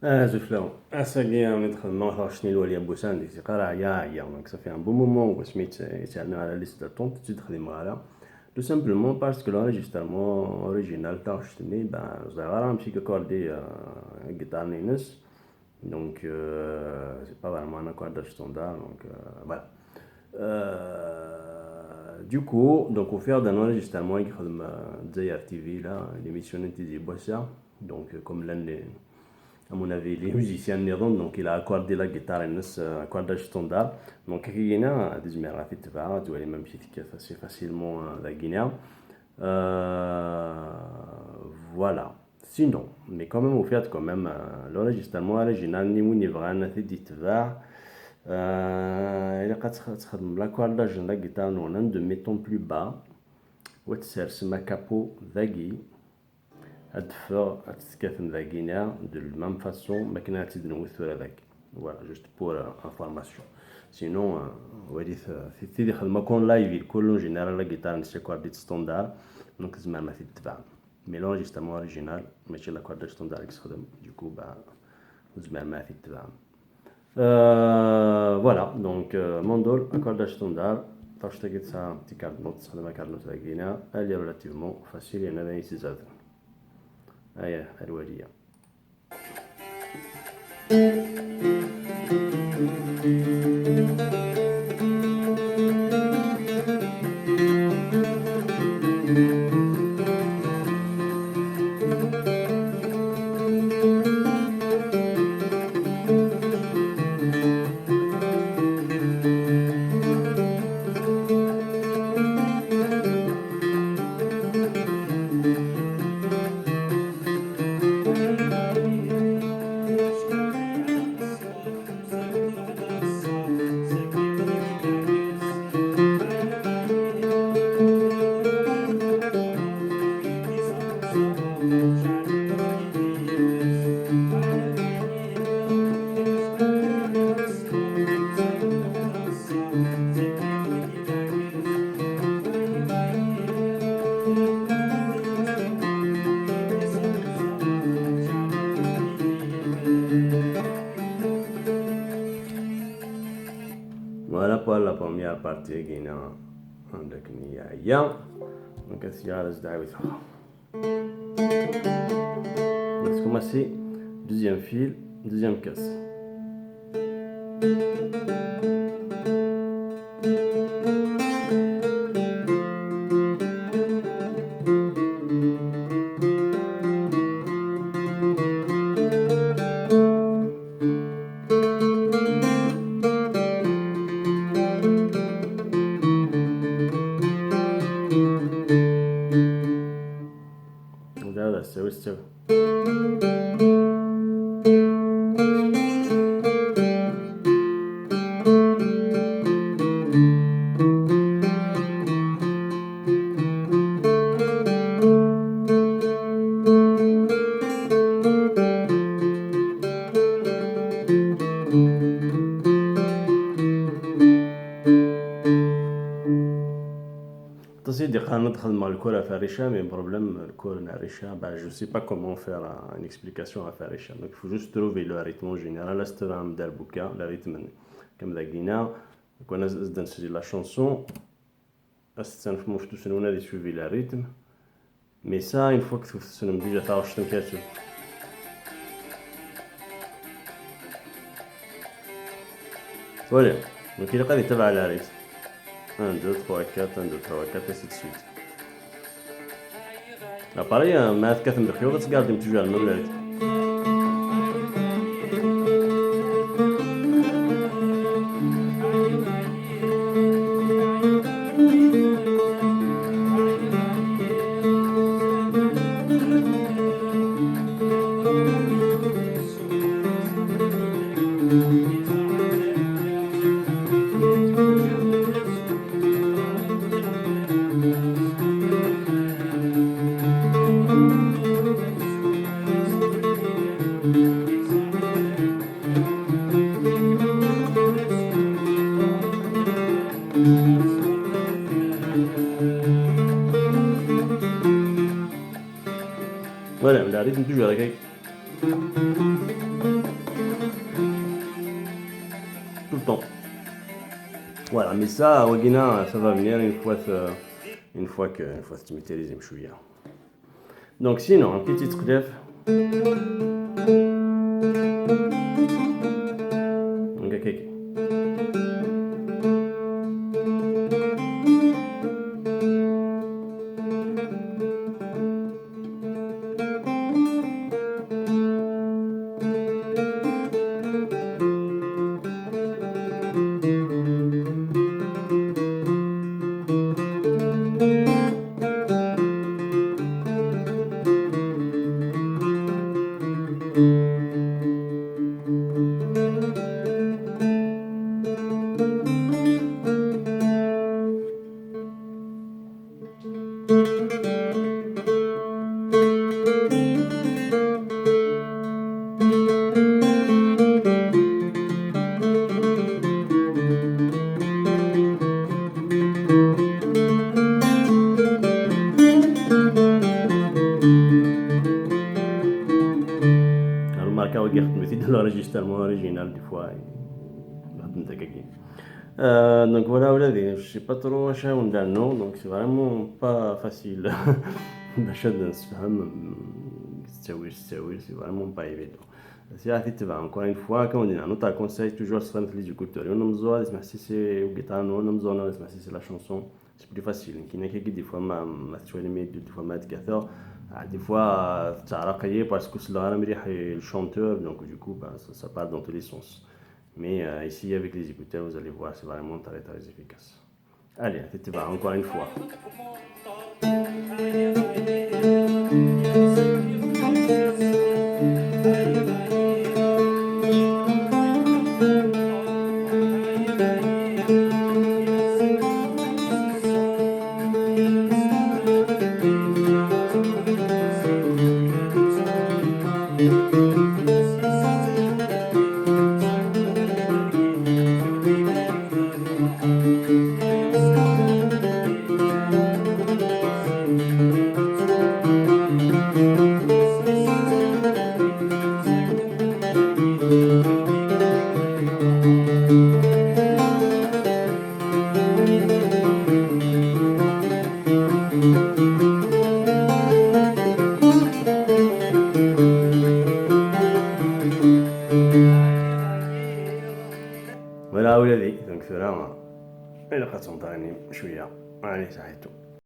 زوفلاو اساكي ندخل نروح شني الوالي بوسان ديك قرا يا دونك صافي ان بون مومون وسميت يتعلم على ليست داتونت تزيد تخدم على tout simplement parce que l'enregistrement original تاع شتني صغيره ماشي كاكوردي guitare Linux donc c'est pas vraiment un accordage standard donc voilà du coup donc au faire d'un enregistrement يخدم Dzayar TV là l'émission NTZ Bossa donc comme l'un des à mon avis les musiciens نظن donc il a accordé la guitare الناس accordage standard donc هنا تزمر في تبعها تولي ما مشيت assez facilement la Guinée voilà sinon mais quand même au fait quand même l'enregistrement original ni مو نبغى تدي تبع إلا قد تخدم l'accordage de la guitare نون de mettons plus bas وتسير سما كابو ذاكي هادفر هتتكافن ذاكينا de la même façon ما كنا تدنو الثورة ذاك voilà juste pour information sinon وليت في تيدي خدمة كون لايف كله جينيرال لا جيتار نسي كوارديت ستاندار دونك زعما ما تتبع مي لونجيسترمون اوريجينال ماشي لا كوارديت ستاندار كتخدم دوكو زعما ما تتبع voilà donc Mondol accordage standard فاش تلقيت سا بتي كارد نوت تستخدم كارد نوت لاكينا اللي ريلاتيفمون فاسيل يعني هذا يتزاد هيا الوالية Voilà pour la première partie qui est عندك نية دونك السيارة زدعوي تخا donc commencer deuxième fil deuxième casse هذا استوي تصير قاعد ندخل مع الكرة فارشة mais problème الكرة نارشة je sais pas comment faire une explication à فارشة donc il faut juste trouver le rythme en général استرا مدار بوكا le rythme كم ذاكينا كنا زدنا نسجل la chanson استنفمو في تسنونا دي suivi le rythme mais ça une fois que تسنم déjà تعرف شنو كاتب voilà donc il قاعد يتبع le rythme 1, 2, 3, 4, 1, 2, 3, 4, ainsi de suite. Là, pareil, ما تكتم بخيوط تقدم تجوا المملكة. Voilà, la rythme toujours avec. Voilà, mais ça, Wagina, ça va venir une fois que tu maîtrises les chouïa. Donc sinon, un petit titre clef. Ok, ok. Marca regarde, mais c'est de l'enregistrement original des fois. Donc voilà, je sais pas trop où on a non, donc c'est vraiment pas facile d'achat d'un c'est vraiment pas évident. C'est encore une fois, comme on dit, on conseille toujours de les écouteurs. On aime zoa, si c'est au guitare, on aime zoa, si c'est la chanson, c'est plus facile. Qui n'est que des fois, tu vois les médias, des fois, des fois, ça a racaillé parce que c'est le chanteur, donc du coup, ça part dans tous les sens. Mais ici, avec les écouteurs, vous allez voir, c'est vraiment très très efficace. Allez, encore une fois. Voilà, vous l'avez. Donc cela, il a pas de temps, شوية. Allez, ça arrête tout.